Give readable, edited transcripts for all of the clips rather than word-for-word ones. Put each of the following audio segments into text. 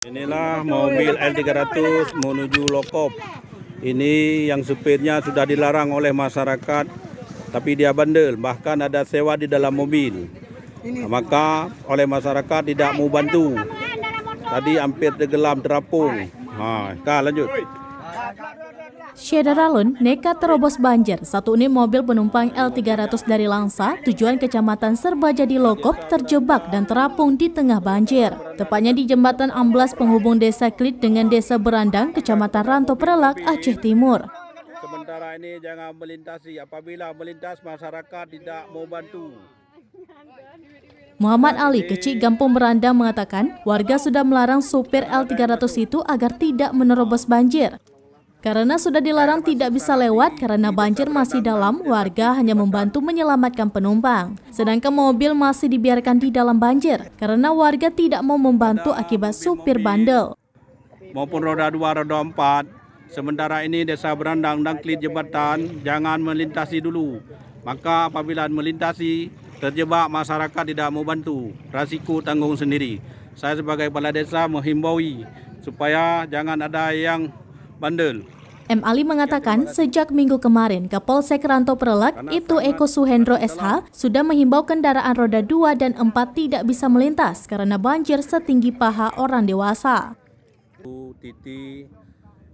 Inilah mobil L300 menuju Lokop. Ini yang supirnya sudah dilarang oleh masyarakat, tapi dia bandel, bahkan ada sewa di dalam mobil. Maka oleh masyarakat tidak mau bantu. Tadi hampir tenggelam terapung. Lanjut. Syederalun nekat terobos banjir. Satu unit mobil penumpang L300 dari Langsa, tujuan Kecamatan Serbajadi Lokop, terjebak dan terapung di tengah banjir. Tepatnya di jembatan amblas penghubung Desa Klit dengan Desa Berandang, Kecamatan Ranto Perelak, Aceh Timur. Sementara ini jangan melintasi. Apabila melintas masyarakat tidak mau bantu. Muhammad Ali, Kecik Gampung Berandang mengatakan, warga sudah melarang supir L300 itu agar tidak menerobos banjir. Karena sudah dilarang tidak bisa lewat karena banjir masih dalam, warga hanya membantu menyelamatkan penumpang. Sedangkan mobil masih dibiarkan di dalam banjir karena warga tidak mau membantu akibat supir bandel. Maupun roda 2, roda 4, sementara ini Desa Berandang dan Klit jembatan jangan melintasi dulu. Maka apabila melintasi, terjebak masyarakat tidak mau bantu, resiko tanggung sendiri. Saya sebagai kepala desa menghimbau supaya jangan ada yang bandel. M. Ali mengatakan sejak minggu kemarin Kapolsek Ranto Perelak, Ibtu Eko Suhendro SH, sudah menghimbau kendaraan roda 2 dan 4 tidak bisa melintas karena banjir setinggi paha orang dewasa.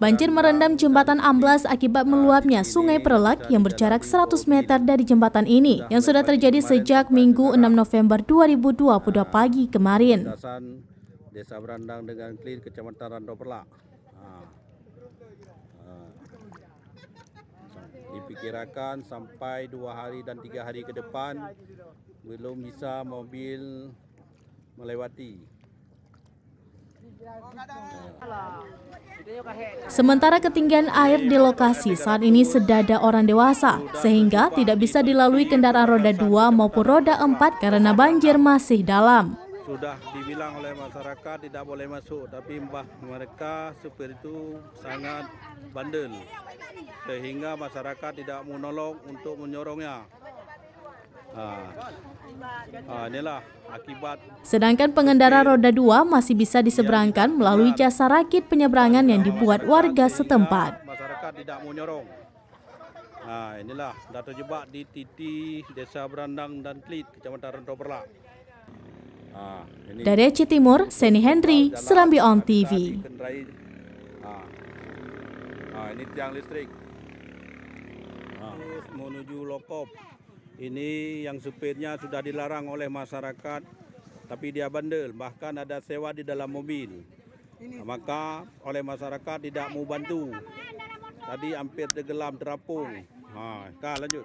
Banjir merendam jembatan amblas akibat meluapnya Sungai Perelak yang berjarak 100 meter dari jembatan ini yang sudah terjadi sejak Minggu 6 November 2022 pagi kemarin. Desa Berandang dengan Klit, Kecamatan Ranto Perelak. Diperkirakan sampai 2 hari dan 3 hari ke depan belum bisa mobil melewati. Sementara ketinggian air di lokasi saat ini sedada orang dewasa, sehingga tidak bisa dilalui kendaraan roda 2 maupun roda 4 karena banjir masih dalam. Sudah dibilang oleh masyarakat tidak boleh masuk, tapi mereka supir itu sangat bandel, sehingga masyarakat tidak menolong untuk menyorongnya. Inilah akibat. Sedangkan pengendara roda 2 masih bisa diseberangkan melalui jasa rakit penyeberangan yang dibuat warga setempat. Masyarakat tidak mau nyorong. Inilah sudah terjebak di titik Desa Berandang dan Klit, Kecamatan Ranto Perelak. Dari Aceh Timur, Seni Henry, Serambi On TV. Ini tiang listrik menuju Lokop. Ini yang supirnya sudah dilarang oleh masyarakat, tapi dia bandel, bahkan ada sewa di dalam mobil. Maka oleh masyarakat tidak mau bantu. Tadi hampir tenggelam terapung. Lanjut.